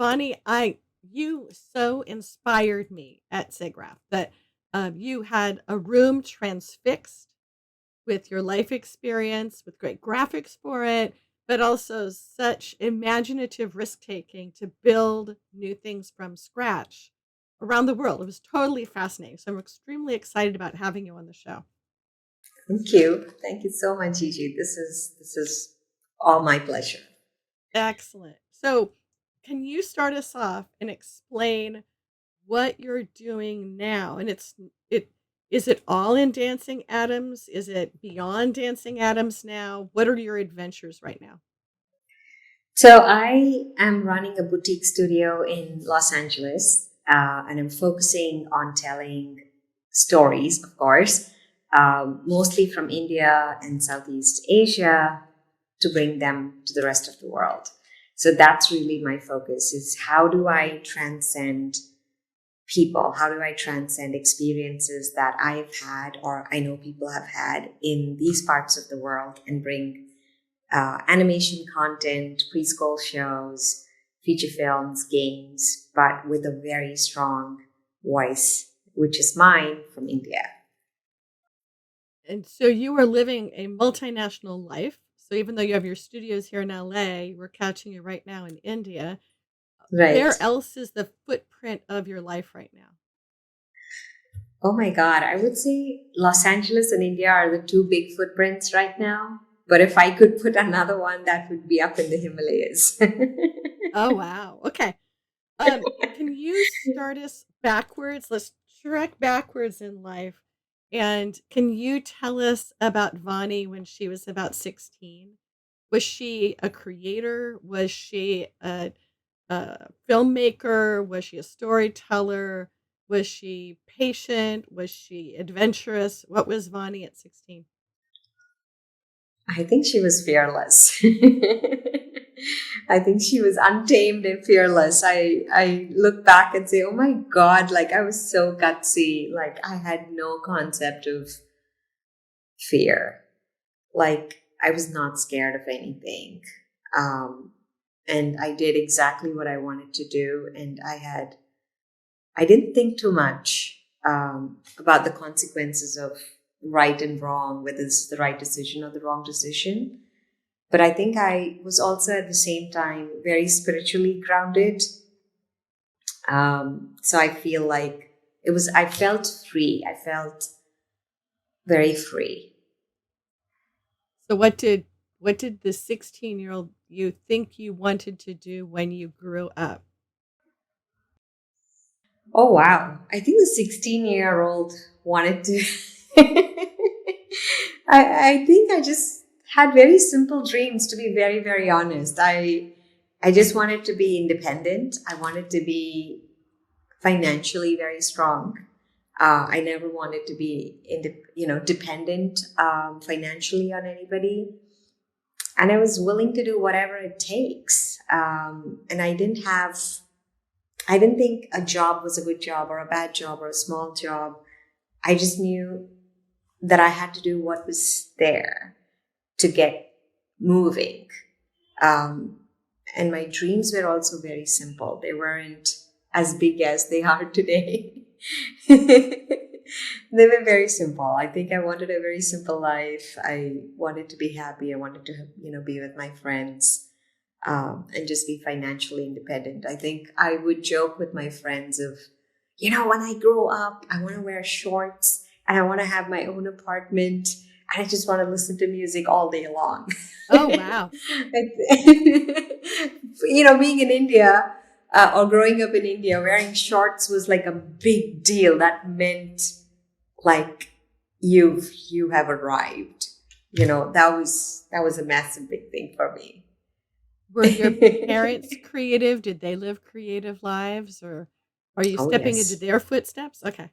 Bonnie, you so inspired me at SIGGRAPH that you had a room transfixed with your life experience, with great graphics for it, but also such imaginative risk taking to build new things from scratch around the world. It was totally fascinating. So I'm extremely excited about having you on the show. Thank you. Thank you so much, Gigi. This is all my pleasure. Excellent. So, can you start us off and explain what you're doing now? And it is it all in Dancing Atoms? Is it beyond Dancing Atoms now? What are your adventures right now? So I am running a boutique studio in Los Angeles, and I'm focusing on telling stories, of course, mostly from India and Southeast Asia, to bring them to the rest of the world. So that's really my focus: is how do I transcend people? How do I transcend experiences that I've had or I know people have had in these parts of the world and bring animation content, preschool shows, feature films, games, but with a very strong voice, which is mine from India. And so you are living a multinational life. So even though you have your studios here in LA, we're catching you right now in India. Right. Where else is the footprint of your life right now? Oh my God. I would say Los Angeles and India are the two big footprints right now. But if I could put another one, that would be up in the Himalayas. Oh wow. Okay. Can you start us backwards? Let's trek backwards in life. And can you tell us about Vani when she was about 16? Was she a creator? Was she a filmmaker? Was she a storyteller? Was she patient? Was she adventurous? What was Vani at 16? I think she was fearless. I think she was untamed and fearless. I look back and say, oh my God, like I was so gutsy. Like I had no concept of fear. Like I was not scared of anything. Um, and I did exactly what I wanted to do. And I didn't think too much about the consequences of right and wrong, whether this is the right decision or the wrong decision. But I think I was also at the same time very spiritually grounded. So I feel like I felt free. I felt very free. So what did the 16-year-old you think you wanted to do when you grew up? Oh, wow. I think the 16-year-old wanted to. I think I just had very simple dreams, to be very, very honest. I just wanted to be independent. I wanted to be financially very strong. I never wanted to be, dependent financially on anybody. And I was willing to do whatever it takes. And I didn't think a job was a good job or a bad job or a small job. I just knew that I had to do what was there to get moving. Um, and my dreams were also very simple. They weren't as big as they are today. They were very simple. I think I wanted a very simple life. I wanted to be happy. I wanted to, be with my friends, and just be financially independent. I think I would joke with my friends of, when I grow up, I want to wear shorts and I want to have my own apartment and I just want to listen to music all day long. Oh wow. Being in India, or growing up in India, wearing shorts was like a big deal. That meant like you have arrived. That was a massive big thing for me. Were your parents creative? Did they live creative lives or are you Oh stepping into yes. their footsteps? Okay.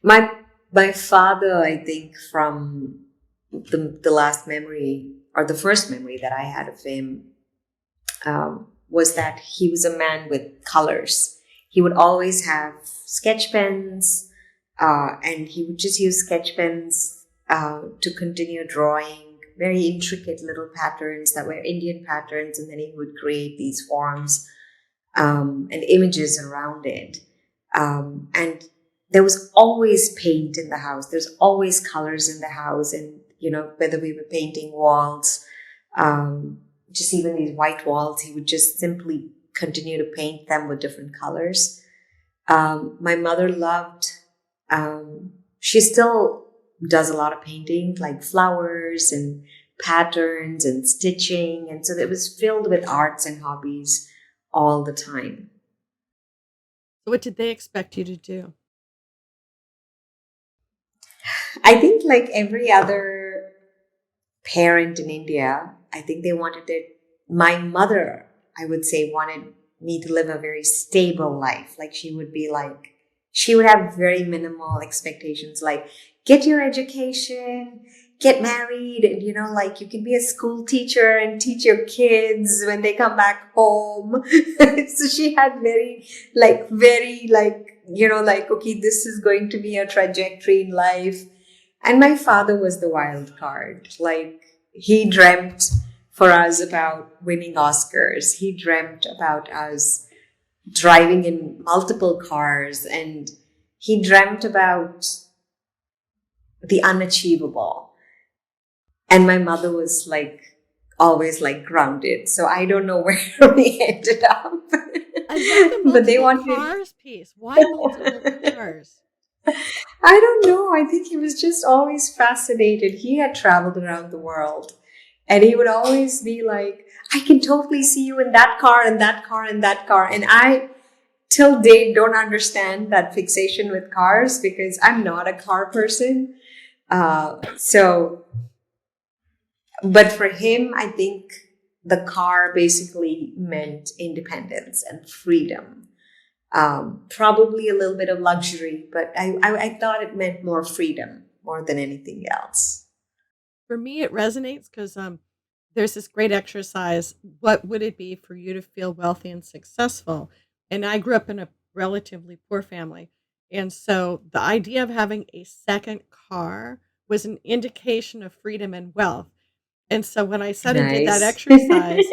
My my father, I think, from the last memory or the first memory that I had of him, was that he was a man with colors. He would always have sketch pens, and he would just use sketch pens to continue drawing very intricate little patterns that were Indian patterns, and then he would create these forms and images around it. And there was always paint in the house. There's always colors in the house. And, whether we were painting walls, just even these white walls, he would just simply continue to paint them with different colors. My mother loved, she still does a lot of painting, like flowers and patterns and stitching. And so it was filled with arts and hobbies all the time. So what did they expect you to do? I think, like every other parent in India, I think they wanted it. My mother, I would say, wanted me to live a very stable life. Like she would have very minimal expectations, like get your education, get married, and like you can be a school teacher and teach your kids when they come back home. So she had very, okay, this is going to be a trajectory in life. And my father was the wild card. Like, he dreamt for us about winning Oscars. He dreamt about us driving in multiple cars. And he dreamt about the unachievable. And my mother was always grounded. So I don't know where we ended up. I love the But they multiple wanted. cars piece. Why multiple cars? I don't know. I think he was just always fascinated. He had traveled around the world, and he would always be like, I can totally see you in that car and that car and that car. And I, till date, don't understand that fixation with cars because I'm not a car person. But for him, I think the car basically meant independence and freedom. Probably a little bit of luxury, but I thought it meant more freedom more than anything else. For me, it resonates because there's this great exercise. What would it be for you to feel wealthy and successful? And I grew up in a relatively poor family. And so the idea of having a second car was an indication of freedom and wealth. And so when I sat and did that Nice. exercise,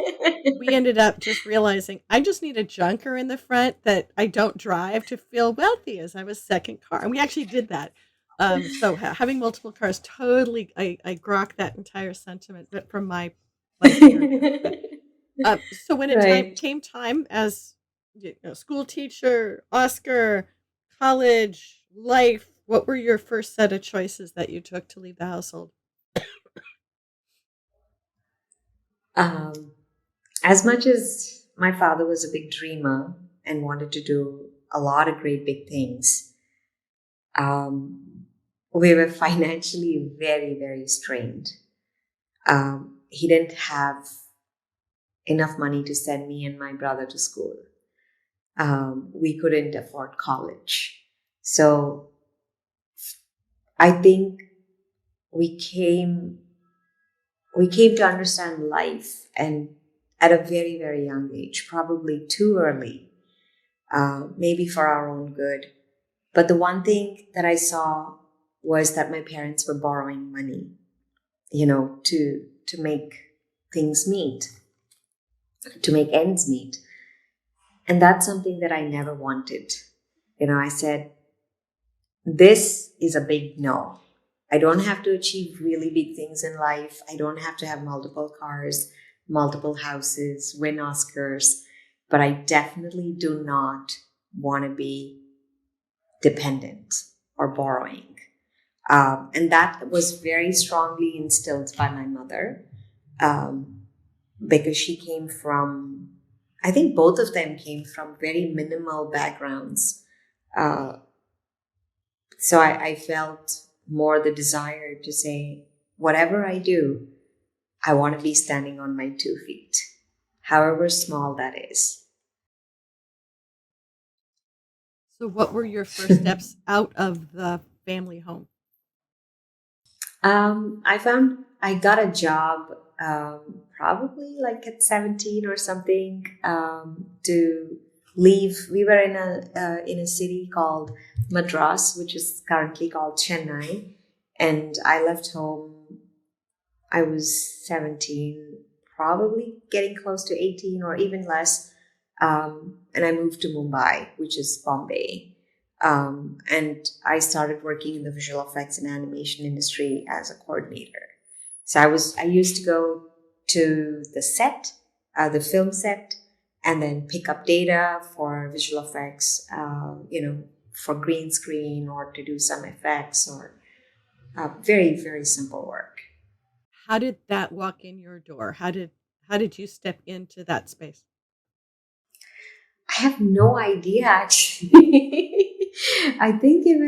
we ended up just realizing I just need a junker in the front that I don't drive to feel wealthy as I was second car. And we actually did that. So having multiple cars totally, I grok that entire sentiment, but from my life experience. But so when it Right. came time as school teacher, Oscar, college, life, what were your first set of choices that you took to leave the household? Um, as much as my father was a big dreamer and wanted to do a lot of great big things, um, we were financially very, very strained. He didn't have enough money to send me and my brother to school. We couldn't afford college. So I think we came we came to understand life and at a very, very young age, probably too early, maybe for our own good. But the one thing that I saw was that my parents were borrowing money, to make things meet, to make ends meet. And that's something that I never wanted. I said, this is a big no. I don't have to achieve really big things in life. I don't have to have multiple cars, multiple houses, win Oscars, but I definitely do not want to be dependent or borrowing. And that was very strongly instilled by my mother, because she came from, I think both of them came from very minimal backgrounds. Uh, so I felt more the desire to say, whatever I do, I want to be standing on my 2 feet, however small that is. So what were your first steps out of the family home? I found I got a job, probably like at 17 or something, to leave. We were in a city called Madras, which is currently called Chennai, and I left home. I was 17, probably getting close to 18 or even less. And I moved to Mumbai, which is Bombay. And I started working in the visual effects and animation industry as a coordinator. So I used to go to the set, the film set, and then pick up data for visual effects, for green screen or to do some effects or very, very simple work. How did that walk in your door? How did you step into that space? I have no idea actually. I think it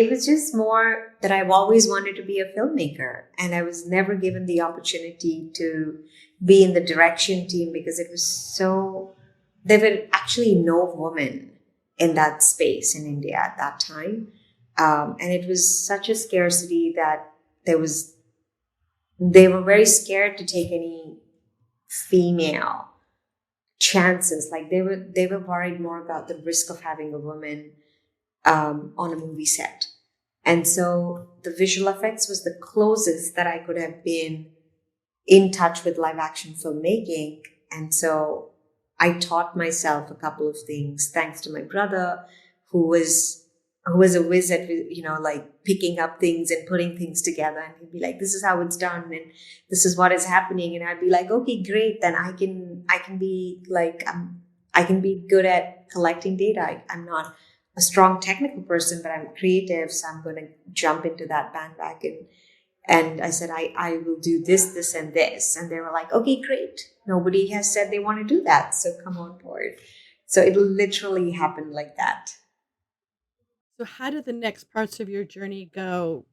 was just more that I've always wanted to be a filmmaker and I was never given the opportunity to be in the direction team because it was so there were actually no women in that space in India at that time. And it was such a scarcity that there was they were very scared to take any female chances. Like they were worried more about the risk of having a woman on a movie set. And so the visual effects was the closest that I could have been in touch with live action filmmaking. And so I taught myself a couple of things thanks to my brother, who was who was a whiz at like picking up things and putting things together. And he'd be like, "This is how it's done, and this is what is happening." And I'd be like, "Okay, great. Then I can be like I can be good at collecting data. I'm not a strong technical person, but I'm creative, so I'm going to jump into that bandwagon." And I said, I will do this, this, and this. And they were like, "Okay, great. Nobody has said they want to do that. So come on board." So it literally happened like that. So how did the next parts of your journey go?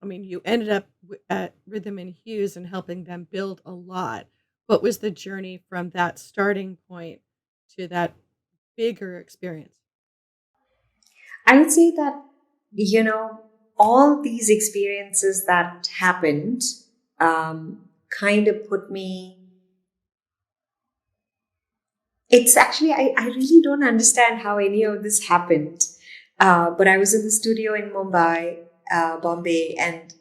I mean, you ended up at Rhythm and Hues and helping them build a lot. What was the journey from that starting point to that bigger experience? I would say that, all these experiences that happened kind of put me. It's actually, I really don't understand how any of this happened. But I was in the studio in Mumbai, Bombay, and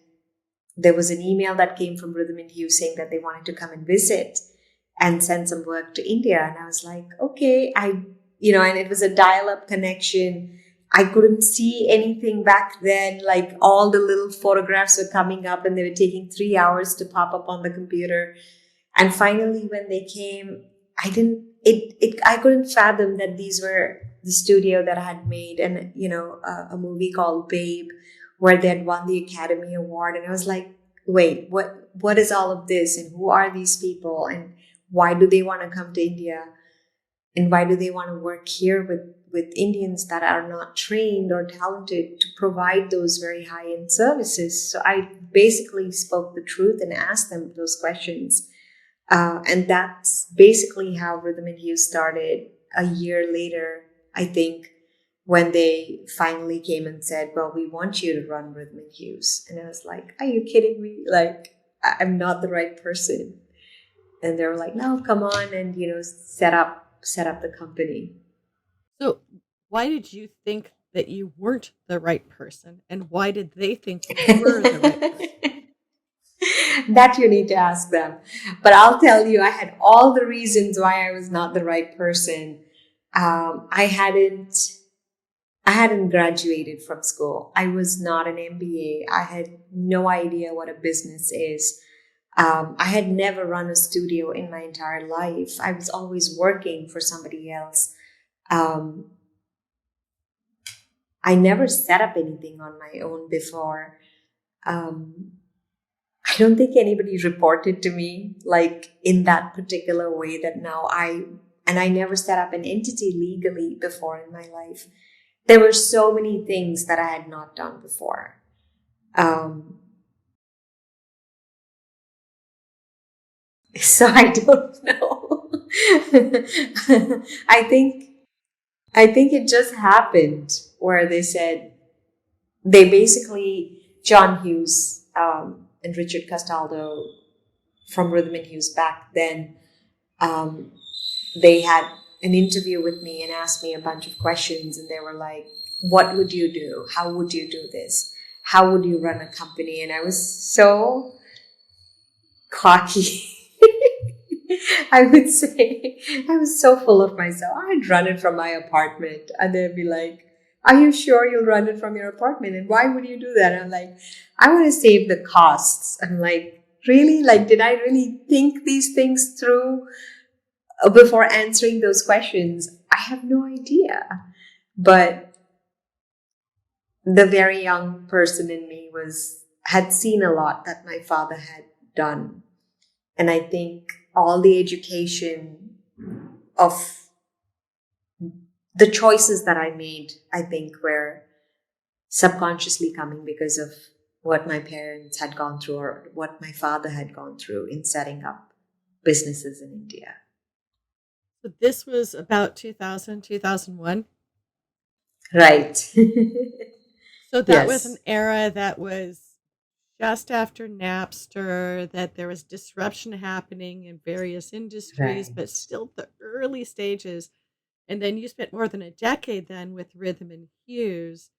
there was an email that came from Rhythm and Hughes saying that they wanted to come and visit and send some work to India. And I was like, okay, and it was a dial up connection. I couldn't see anything back then. Like all the little photographs were coming up and they were taking 3 hours to pop up on the computer. And finally, when they came, I couldn't fathom that these were the studio that I had made and, a movie called Babe, where they had won the Academy Award. And I was like, wait, what is all of this? And who are these people? And why do they want to come to India? And why do they want to work here with Indians that are not trained or talented to provide those very high end services? So I basically spoke the truth and asked them those questions. And that's basically how Rhythm and Hughes started a year later, I think, when they finally came and said, "Well, we want you to run Rhythm and Hughes." And I was like, "Are you kidding me? Like, I'm not the right person." And they were like, "No, come on," and set up the company. So why did you think that you weren't the right person? And why did they think you were the right person? That you need to ask them. But I'll tell you, I had all the reasons why I was not the right person. I hadn't graduated from school. I was not an MBA. I had no idea what a business is. I had never run a studio in my entire life. I was always working for somebody else. Um, I never set up anything on my own before. Um, I don't think anybody reported to me like in that particular way that I never set up an entity legally before in my life. There were so many things that I had not done before. Um, so I don't know. I think I think it just happened where they basically John Hughes and Richard Castaldo from Rhythm and Hughes back then. Um, they had an interview with me and asked me a bunch of questions, and they were like, "What would you do? How would you do this? How would you run a company?" And I was so cocky. I would say I was so full of myself. I'd run it from my apartment, and they'd be like, "Are you sure you'll run it from your apartment? And why would you do that?" And I'm like, "I want to save the costs." I'm like, really? Like, did I really think these things through before answering those questions? I have no idea. But the very young person in me had seen a lot that my father had done. And I think all the education of the choices that I made, I think, were subconsciously coming because of what my parents had gone through or what my father had gone through in setting up businesses in India. So this was about 2000, 2001. Right. So that was an Yes. era that was just after Napster, that there was disruption happening in various industries, but Right. still the early stages. And then you spent more than a decade then with Rhythm and Hues.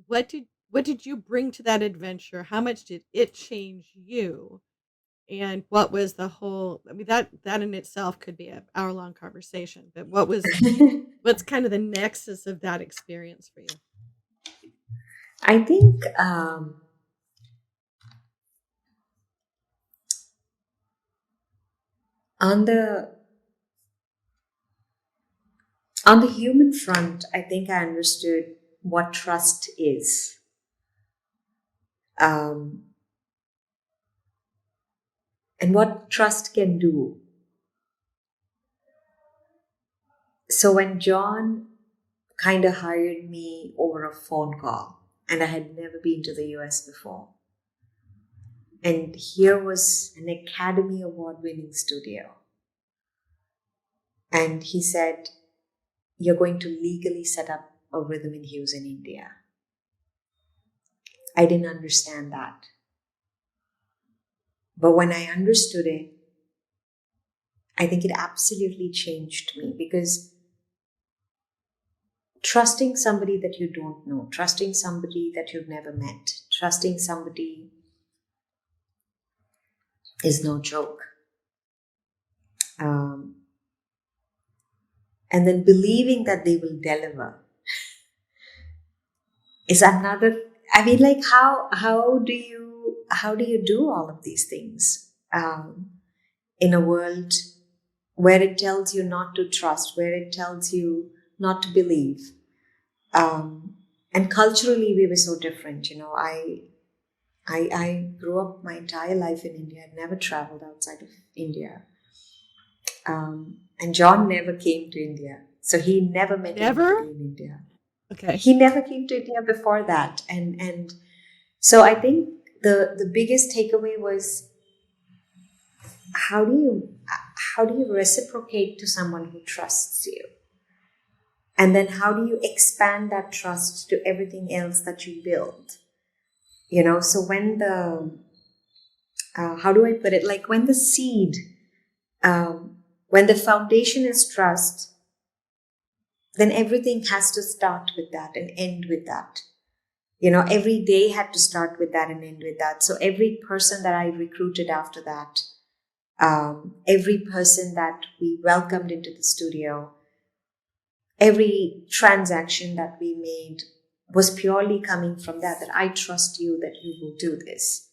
What did you bring to that adventure? How much did it change you? And what was the whole, I mean, that in itself could be an hour-long conversation, but what's kind of the nexus of that experience for you? I think on the human front, I think I understood what trust is, um, and what trust can do. So when John kind of hired me over a phone call, and I had never been to the US before, and here was an Academy Award winning studio, and he said, "You're going to legally set up a Rhythm and Hues in India." I didn't understand that. But when I understood it, I think it absolutely changed me, because trusting somebody that you don't know, trusting somebody that you've never met, trusting somebody is no joke. Um, and then believing that they will deliver is another. I mean, like, how do you do all of these things in a world where it tells you not to trust, where it tells you not to believe? And culturally, we were so different. I grew up my entire life in India. I'd never traveled outside of India. And John never came to India. So he never met anybody Never? in India. Okay. He never came to India before that. And so I think the biggest takeaway was, how do you how do you reciprocate to someone who trusts you? And then how do you expand that trust to everything else that you build? So when how do I put it? Like, when the seed, when the foundation is trust, then everything has to start with that and end with that. Every day had to start with that and end with that. So every person that I recruited after that, every person that we welcomed into the studio, every transaction that we made was purely coming from that I trust you that you will do this.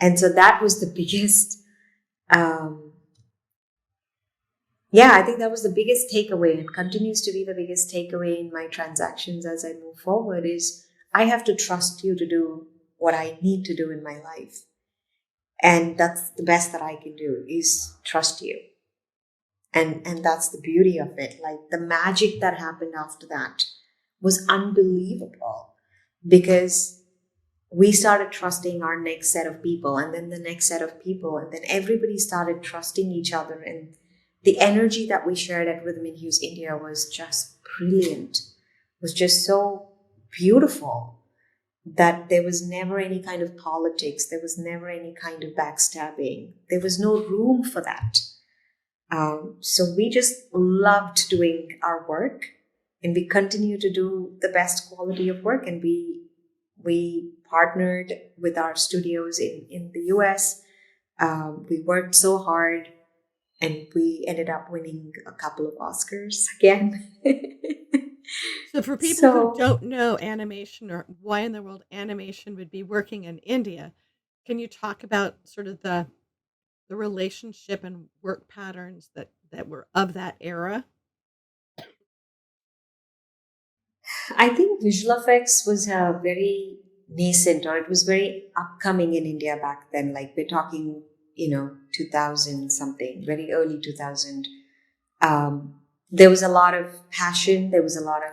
And so that was the biggest, um, yeah, I think that was the biggest takeaway, and continues to be the biggest takeaway in my transactions as I move forward, is I have to trust you to do what I need to do in my life. And that's the best that I can do, is trust you. And that's the beauty of it. Like, the magic that happened after that was unbelievable, because we started trusting our next set of people, and then the next set of people, and then everybody started trusting each other. And the energy that we shared at Rhythm and Hues India was just brilliant, was just so beautiful, that there was never any kind of politics, there was never any kind of backstabbing, there was no room for that. So we just loved doing our work, and we continue to do the best quality of work. And we partnered with our studios in the US. We worked so hard, and we ended up winning a couple of Oscars again. So for people who So don't know animation or why in the world animation would be working in India, can you talk about sort of the relationship and work patterns that were of that era? I think visual effects was very nascent, or it was very upcoming in India back then. Like we're talking, 2000 something, very early 2000. Um, there was a lot of passion, there was a lot of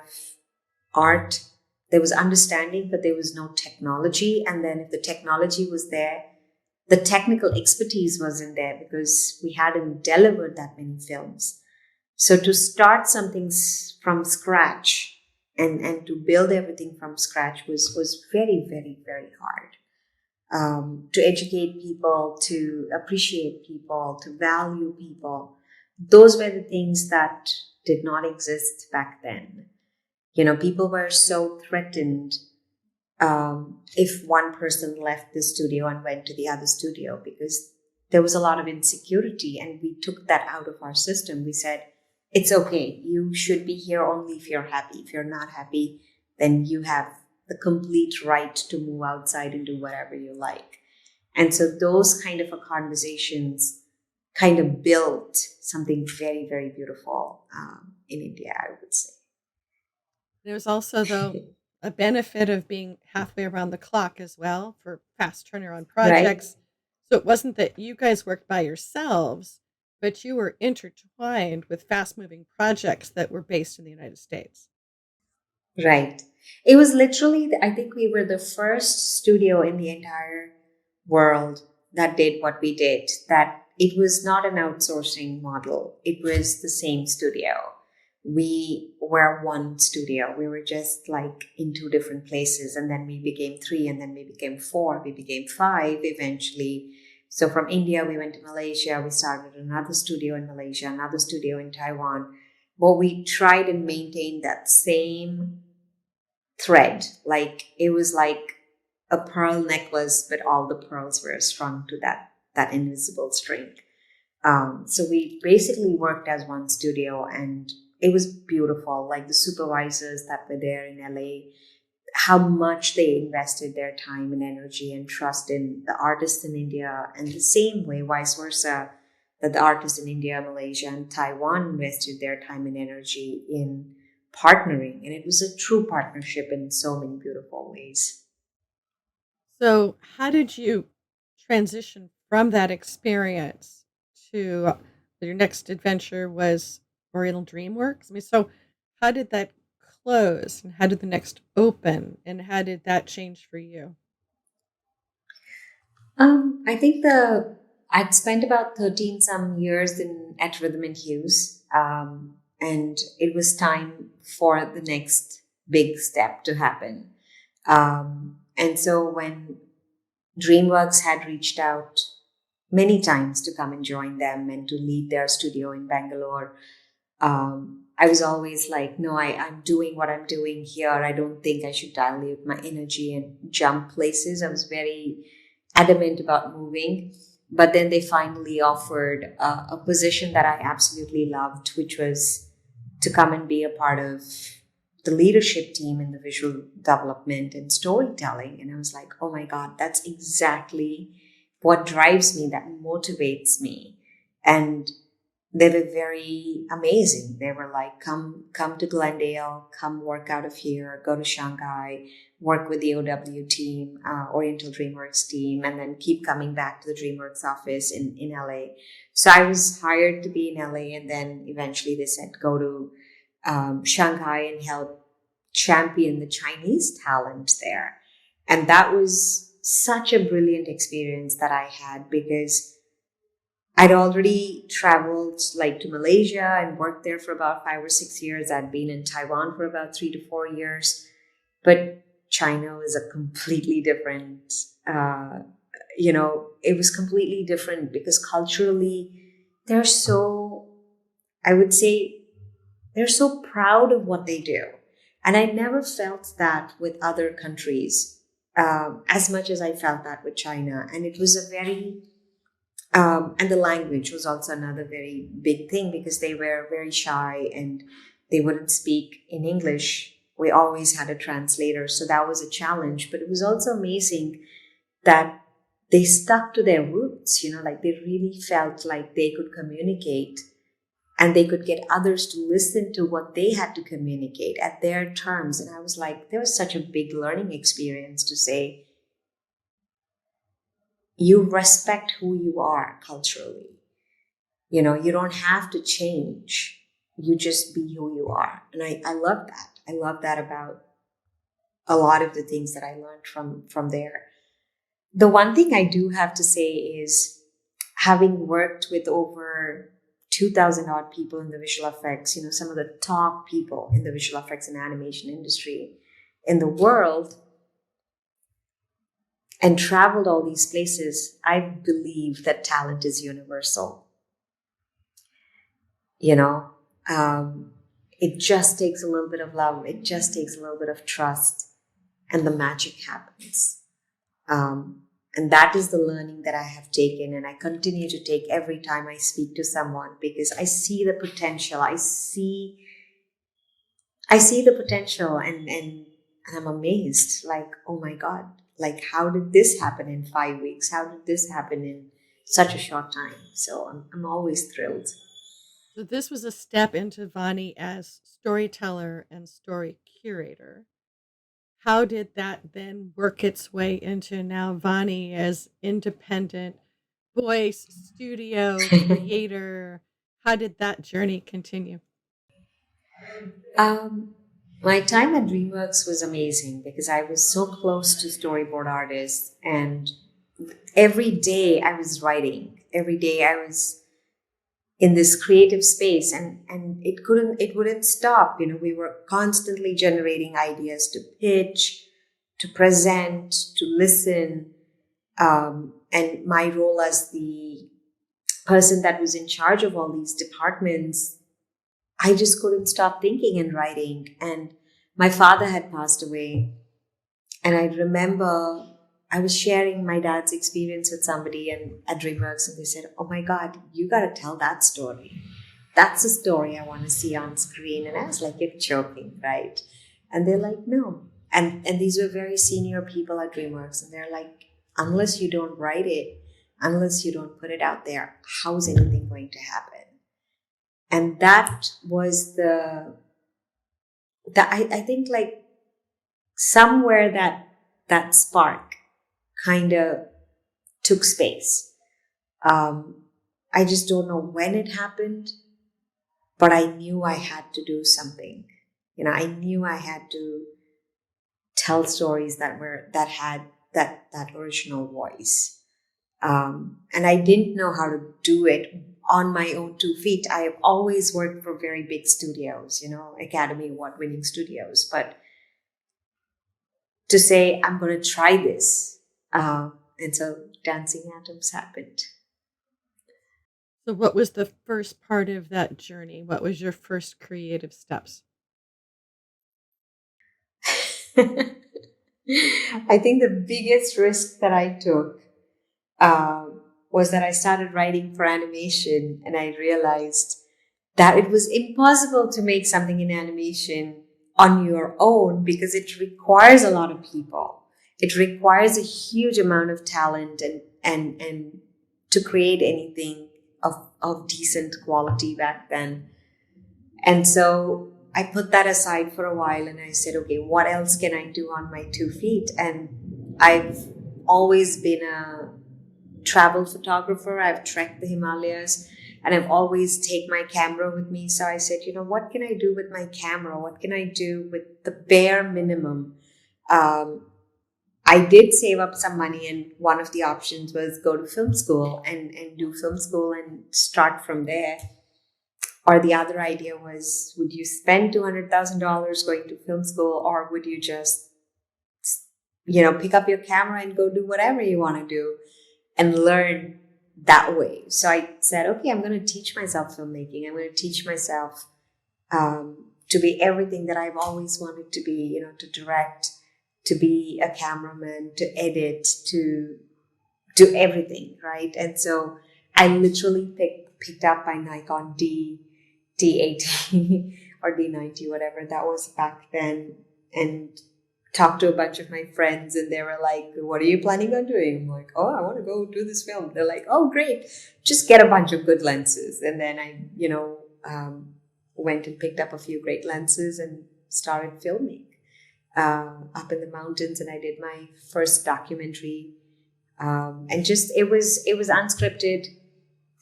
art, there was understanding, but there was no technology. And then if the technology was there, the technical expertise wasn't there because we hadn't delivered that many films. So to start something from scratch and to build everything from scratch was very, very, very hard. To educate people, to appreciate people, to value people. Those were the things that did not exist back then. People were so threatened if one person left the studio and went to the other studio because there was a lot of insecurity, and we took that out of our system. We said, it's okay. You should be here only if you're happy. If you're not happy, then you have the complete right to move outside and do whatever you like. And so those kind of conversations kind of built something very, very beautiful in India, I would say. There's also, though, a benefit of being halfway around the clock as well for fast turnaround Right? projects. So it wasn't that you guys worked by yourselves, but you were intertwined with fast moving projects that were based in the United States. Right. It was literally, I think we were the first studio in the entire world that did what we did, that it was not an outsourcing model. It was the same studio. We were one studio. We were just like in two different places. And then we became three, and then we became four, we became five eventually. So from India, we went to Malaysia. We started another studio in Malaysia, another studio in Taiwan. But we tried and maintained that same thread. Like it was like a pearl necklace, but all the pearls were strung to that invisible string. So we basically worked as one studio, and it was beautiful. Like the supervisors that were there in LA, how much they invested their time and energy and trust in the artists in India, and the same way, vice versa, that the artists in India, Malaysia, and Taiwan invested their time and energy in partnering. And it was a true partnership in so many beautiful ways. So, how did you transition from that experience to your next adventure was Oriental DreamWorks? I mean, so how did that close and how did the next open and how did that change for you? I think I'd spent about 13 some years in at Rhythm and Hues, and it was time for the next big step to happen. And so when DreamWorks had reached out many times to come and join them and to lead their studio in Bangalore, I was always like, no, I'm doing what I'm doing here. I don't think I should dilute my energy and jump places. I was very adamant about moving. But then they finally offered a position that I absolutely loved, which was to come and be a part of the leadership team in the visual development and storytelling. And I was like, oh my God, that's exactly what drives me, that motivates me. And they were very amazing. They were like, come to Glendale, come work out of here, go to Shanghai, work with the OW team, Oriental DreamWorks team, and then keep coming back to the DreamWorks office in LA. So I was hired to be in LA, and then eventually they said, go to Shanghai and help champion the Chinese talent there. And that was such a brilliant experience that I had because I'd already traveled like to Malaysia and worked there for about 5 or 6 years. I'd been in Taiwan for about 3 to 4 years, but China was a completely different, it was completely different because culturally they're so, I would say, they're so proud of what they do. And I never felt that with other countries as much as I felt that with China. And it was a very And the language was also another very big thing because they were very shy and they wouldn't speak in English. We always had a translator, so that was a challenge. But it was also amazing that they stuck to their roots, like they really felt like they could communicate and they could get others to listen to what they had to communicate at their terms. And I was like, there was such a big learning experience to say, you respect who you are culturally. You don't have to change. You just be who you are. And I love that. I love that about a lot of the things that I learned from there. The one thing I do have to say is, having worked with over 2,000 odd people in the visual effects, some of the top people in the visual effects and animation industry in the world, and traveled all these places, I believe that talent is universal. You know, um, it just takes a little bit of love. It just takes a little bit of trust, and the magic happens. And that is the learning that I have taken, and I continue to take every time I speak to someone, because I see the potential. I see the potential, and I'm amazed. Like, oh my God, like, how did this happen in 5 weeks? How did this happen in such a short time? So I'm always thrilled. So this was a step into Vani as storyteller and story curator. How did that then work its way into now Vani as independent voice, studio, creator? How did that journey continue? Um, my time at DreamWorks was amazing because I was so close to storyboard artists, and every day I was writing. Every day I was in this creative space, and it wouldn't stop. We were constantly generating ideas to pitch, to present, to listen. And my role as the person that was in charge of all these departments, I just couldn't stop thinking and writing. And my father had passed away. And I remember I was sharing my dad's experience with somebody and at DreamWorks, and they said, "Oh my God, you got to tell that story. That's a story I want to see on screen." And I was like, "You're joking, right?" And they're like, "No." And these were very senior people at DreamWorks. And they're like, "Unless you don't write it, unless you don't put it out there, how's anything going to happen?" And that was I think, like, somewhere that spark kind of took space. Um, I just don't know when it happened, but I knew I had to do something. I knew I had to tell stories that had that original voice. And I didn't know how to do it on my own 2 feet. I have always worked for very big studios, Academy Award winning studios, but to say I'm going to try this. And so Dancing Atoms happened. So what was the first part of that journey? What was your first creative steps? I think the biggest risk that I took was that I started writing for animation, and I realized that it was impossible to make something in animation on your own because it requires a lot of people. It requires a huge amount of talent and to create anything of decent quality back then. And so I put that aside for a while, and I said, okay, what else can I do on my 2 feet? And I've always been a travel photographer. I've trekked the Himalayas, and I've always take my camera with me. So I said, what can I do with my camera? What can I do with the bare minimum? Um, I did save up some money, and one of the options was go to film school and do film school and start from there. Or the other idea was, would you spend $200,000 going to film school, or would you just, pick up your camera and go do whatever you want to do and learn that way? So I said, okay, I'm going to teach myself filmmaking. I'm going to teach myself to be everything that I've always wanted to be, to direct, to be a cameraman, to edit, to do everything, right? And so I literally picked up my Nikon D80 or D90, whatever that was back then, and talked to a bunch of my friends, and they were like, "What are you planning on doing?" I'm like, "Oh, I want to go do this film." They're like, "Oh, great, just get a bunch of good lenses." And then I, went and picked up a few great lenses and started filming up in the mountains, and I did my first documentary. And just it was unscripted.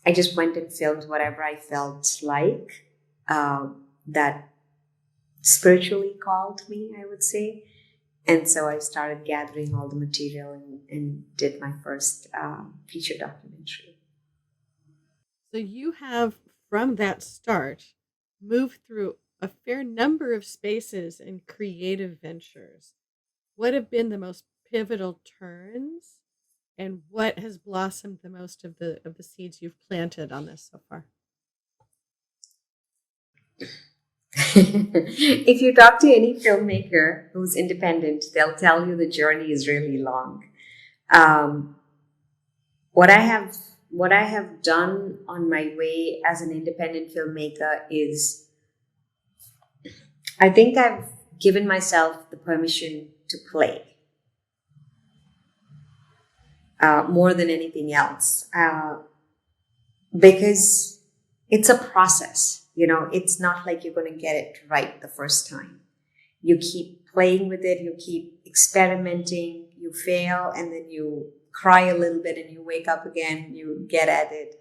I just went and filmed whatever I felt like that spiritually called me, I would say. And so I started gathering all the material and did my first feature documentary. So you have, from that start, moved through a fair number of spaces and creative ventures. What have been the most pivotal turns, and what has blossomed the most of the seeds you've planted on this so far? If you talk to any filmmaker who's independent, they'll tell you the journey is really long. Um, what I have what I have done on my way as an independent filmmaker is, I think I've given myself the permission to play more than anything else, because it's a process. It's not like you're going to get it right the first time. You keep playing with it, you keep experimenting, you fail, and then you cry a little bit and you wake up again, you get at it.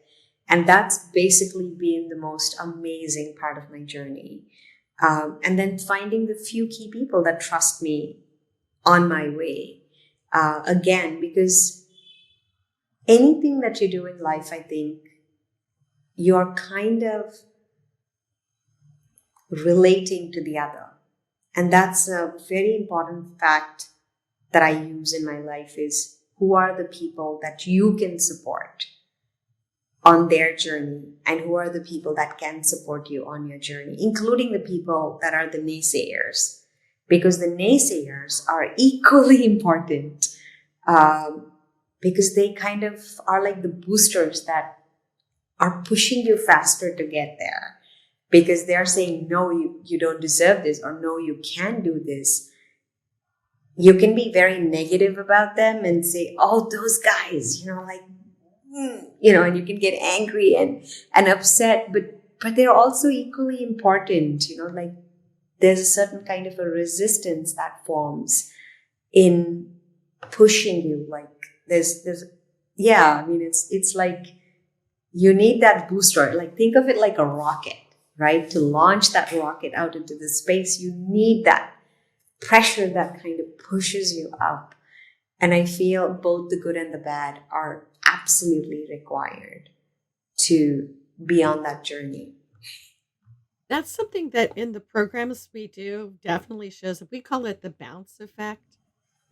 And that's basically been the most amazing part of my journey. And then finding the few key people that trust me on my way. Again, because anything that you do in life, I think you're kind of relating to the other. And that's a very important fact that I use in my life, is who are the people that you can support on their journey, and who are the people that can support you on your journey, including the people that are the naysayers, because the naysayers are equally important, because they kind of are like the boosters that are pushing you faster to get there, because they're saying, no, you don't deserve this, or no, you can do this. You can be very negative about them and say, oh, those guys, and you can get angry and upset, but they're also equally important, like there's a certain kind of a resistance that forms in pushing you. Like there's yeah, I mean, it's like you need that booster. Like think of it like a rocket, right? To launch that rocket out into the space, you need that pressure that kind of pushes you up. And I feel both the good and the bad are absolutely required to be on that journey. That's something that in the programs we do definitely shows up. We call it the bounce effect.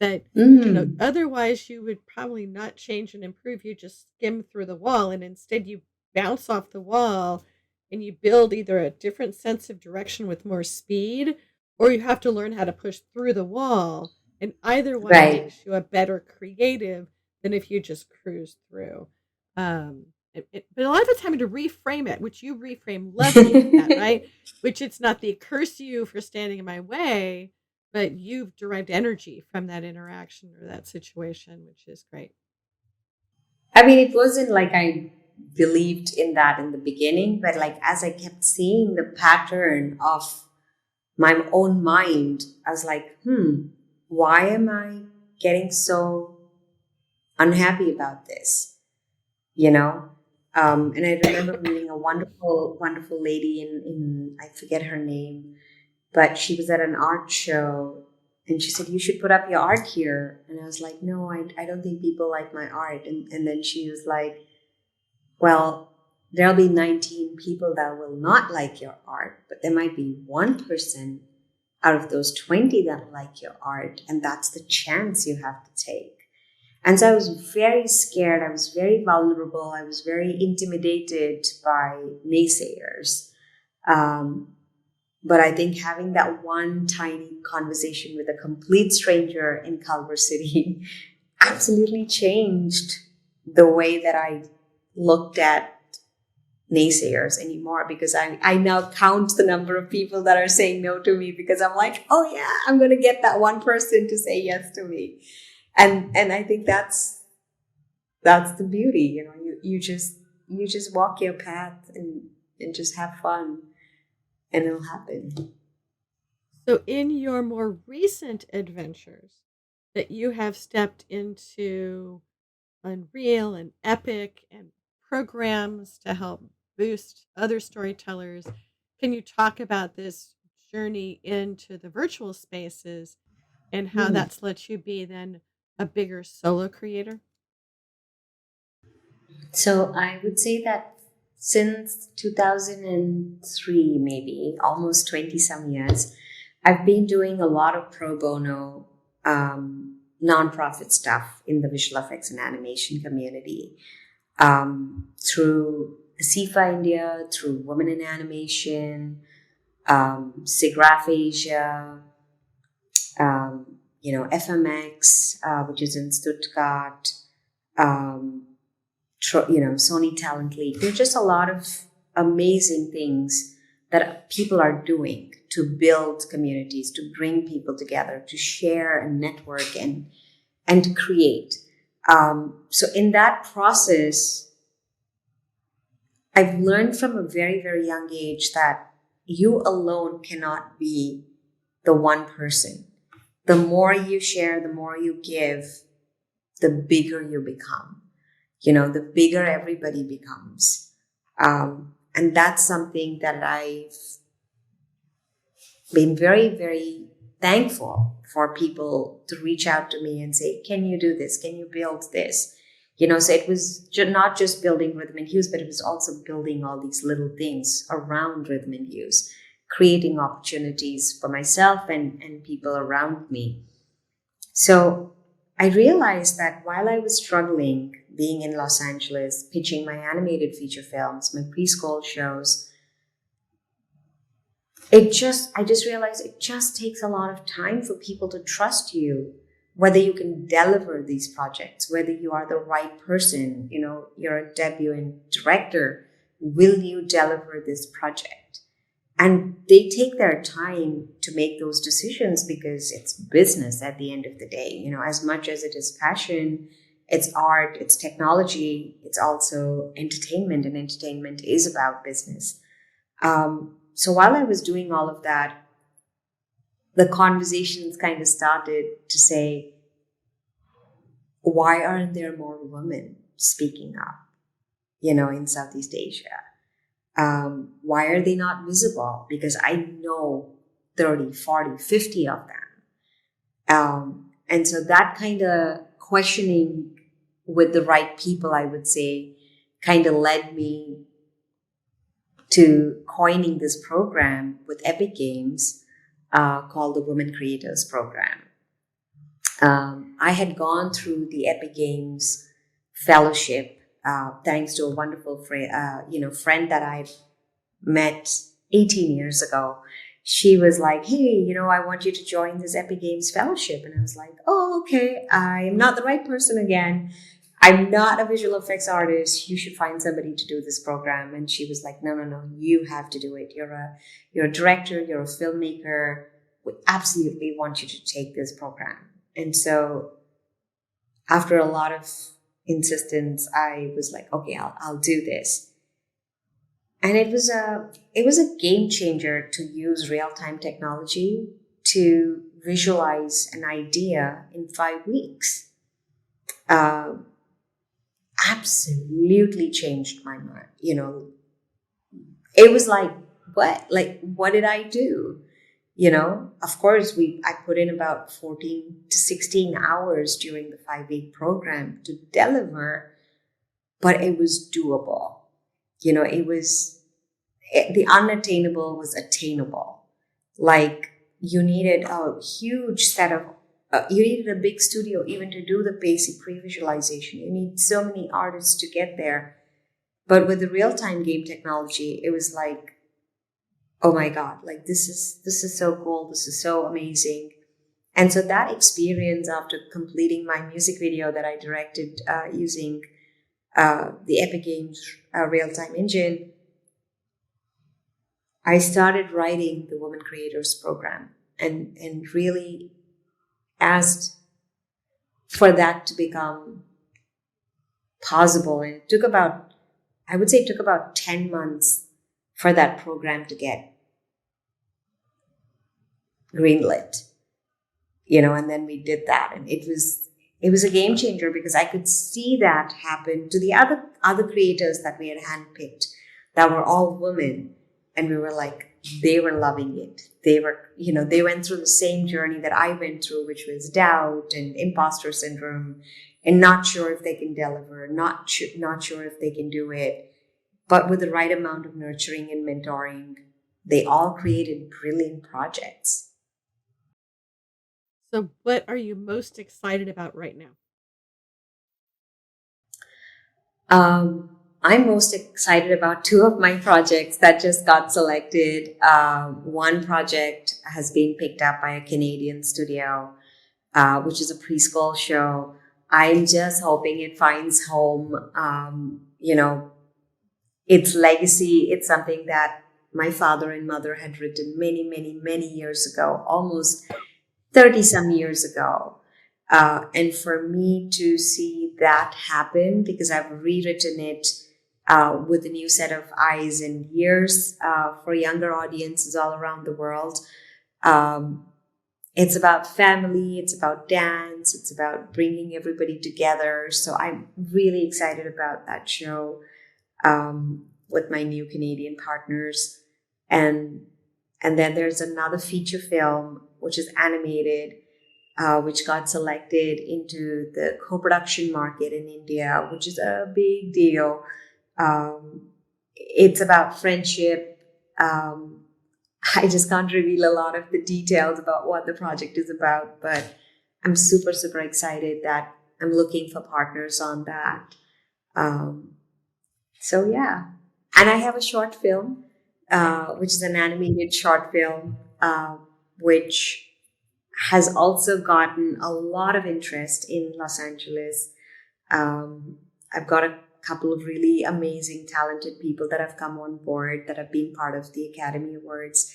That, Mm, otherwise you would probably not change and improve. You just skim through the wall, and instead you bounce off the wall and you build either a different sense of direction with more speed, or you have to learn how to push through the wall. And either one right. makes you a better creative than if you just cruise through. But a lot of the time to reframe it, which you reframe lovely with that, right? Which it's not the curse you for standing in my way, but you've derived energy from that interaction or that situation, which is great. I mean, it wasn't like I believed in that in the beginning, but like as I kept seeing the pattern of my own mind, I was like, why am I getting so unhappy about this? You know? And I remember meeting a wonderful, wonderful lady in I forget her name, but she was at an art show and she said, you should put up your art here. And I was like, no, I don't think people like my art. And then she was like, well, there'll be 19 people that will not like your art, but there might be one person out of those 20 that like your art. And that's the chance you have to take. And so I was very scared. I was very vulnerable. I was very intimidated by naysayers. Um, but I think having that one tiny conversation with a complete stranger in Culver City absolutely changed the way that I looked at naysayers anymore, because I now count the number of people that are saying no to me, because I'm like, oh yeah, I'm going to get that one person to say yes to me. And I think that's the beauty, you just walk your path and just have fun, and it'll happen. So, in your more recent adventures that you have stepped into Unreal and Epic and programs to help boost other storytellers, can you talk about this journey into the virtual spaces and how Hmm. that's let you be then a bigger solo creator? So I would say that since 2003, maybe almost 20 some years, I've been doing a lot of pro bono nonprofit stuff in the visual effects and animation community, through ASIFA India, through Women in Animation, SIGGRAPH Asia, FMX, which is in Stuttgart, um, Sony Talent League. There's just a lot of amazing things that people are doing to build communities, to bring people together, to share and network and to create. So in that process, I've learned from a very, very young age that you alone cannot be the one person. The more you share, the more you give, the bigger you become. The bigger everybody becomes. And that's something that I've been very, very thankful for people to reach out to me and say, can you do this? Can you build this? So it was not just building Rhythm and Hues, but it was also building all these little things around Rhythm and Hues, creating opportunities for myself and people around me. So I realized that while I was struggling being in Los Angeles, pitching my animated feature films, my preschool shows, I just realized it just takes a lot of time for people to trust you, whether you can deliver these projects, whether you are the right person, you're a debut director, will you deliver this project? And they take their time to make those decisions because it's business at the end of the day. As much as it is passion, it's art, it's technology, it's also entertainment, and entertainment is about business. So while I was doing all of that, the conversations kind of started to say, why aren't there more women speaking up, in Southeast Asia? Why are they not visible? Because I know 30, 40, 50 of them. And so that kind of questioning with the right people, I would say, kind of led me to coining this program with Epic Games, called the Women Creators Program. I had gone through the Epic Games fellowship, thanks to a wonderful friend that I met 18 years ago. She was like, hey, I want you to join this Epic Games fellowship. And I was like, oh, okay, I'm not the right person again. I'm not a visual effects artist. You should find somebody to do this program. And she was like, no, you have to do it. You're a director, you're a filmmaker. We absolutely want you to take this program. And so after a lot of insistence, I was like, okay, I'll do this. And it was a game changer to use real-time technology to visualize an idea in 5 weeks. Absolutely changed my mind. It was like, what did I do? Of course, I put in about 14 to 16 hours during the 5-week program to deliver, but it was doable. The unattainable was attainable. Like, you needed a huge set of, you needed a big studio even to do the basic pre-visualization. You need so many artists to get there. But with the real-time game technology, it was like, oh my God, like this is so cool. This is so amazing. And so that experience, after completing my music video that I directed using the Epic Games real time engine, I started writing the Women Creators Program and really asked for that to become possible. And it took about, I would say, it took about 10 months for that program to get greenlit, and then we did that. And it was a game changer because I could see that happen to the other creators that we had handpicked that were all women. And we were like, they were loving it. They went through the same journey that I went through, which was doubt and imposter syndrome and not sure if they can deliver, not sure if they can do it. But with the right amount of nurturing and mentoring, they all created brilliant projects. So, what are you most excited about right now? I'm most excited about two of my projects that just got selected. One project has been picked up by a Canadian studio, which is a preschool show. I'm just hoping it finds home. Its legacy. It's something that my father and mother had written many, many, many years ago, almost 30 some years ago. And for me to see that happen, because I've rewritten it with a new set of eyes and ears for younger audiences all around the world. Um, it's about family, it's about dance, it's about bringing everybody together. So I'm really excited about that show with my new Canadian partners. And and then there's another feature film which is animated, which got selected into the co-production market in India, which is a big deal. It's about friendship. I just can't reveal a lot of the details about what the project is about, but I'm super, super excited that I'm looking for partners on that. Um, so, yeah. And I have a short film, which is an animated short film, which has also gotten a lot of interest in Los Angeles. I've got a couple of really amazing, talented people that have come on board that have been part of the Academy Awards,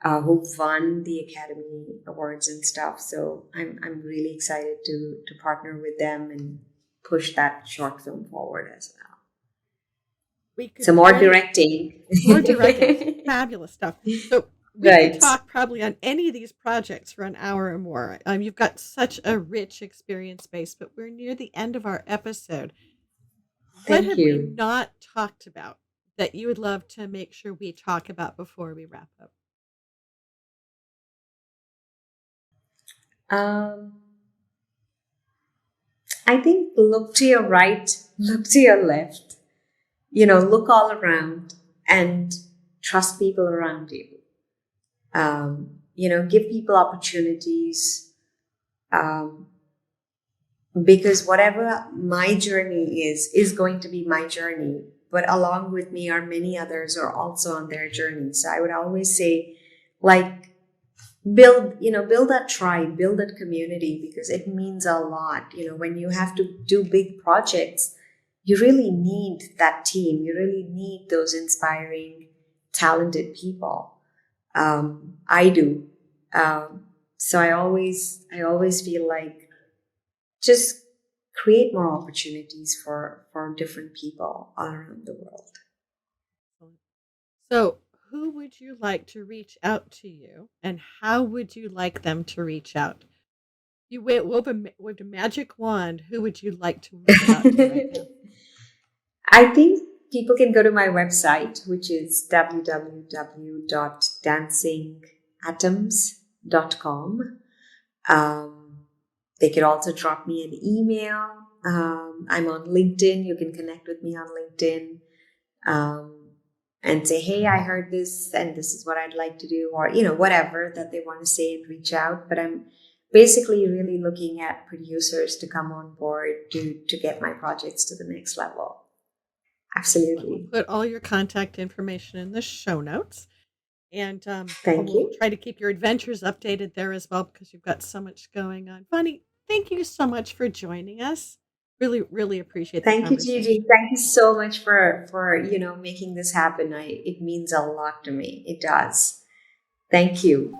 who've won the Academy Awards and stuff. So I'm really excited to partner with them and push that short film forward as well. We could So more spend directing. more directing. Fabulous stuff. So we could Right. talk probably on any of these projects for an hour or more. You've got such a rich experience base, but we're near the end of our episode. What Thank have we you. not talked about that you would love to make sure we talk about before we wrap up? Um, I think look to your right, look to your left, look all around and trust people around you. Give people opportunities, um, because whatever my journey is going to be my journey. But along with me are many others who are also on their journey. So I would always say, like, build that tribe, build that community, because it means a lot. When you have to do big projects, you really need that team. You really need those inspiring, talented people. I do. So I always feel like just create more opportunities for different people all around the world. So, who would you like to reach out to you, and how would you like them to reach out? You waved a magic wand. Who would you like to reach out to right now? I think people can go to my website, which is www.dancingatoms.com. They could also drop me an email. I'm on LinkedIn. You can connect with me on LinkedIn, and say, hey, I heard this and this is what I'd like to do, or, whatever that they want to say and reach out. But I'm basically really looking at producers to come on board to get my projects to the next level. Excellent. We'll Absolutely. put all your contact information in the show notes. And Thank we'll you. try to keep your adventures updated there as well because you've got so much going on. Vani, thank you so much for joining us. Really, really appreciate the Thank you, Gigi. conversation. Thank you so much for making this happen. It means a lot to me. It does. Thank you.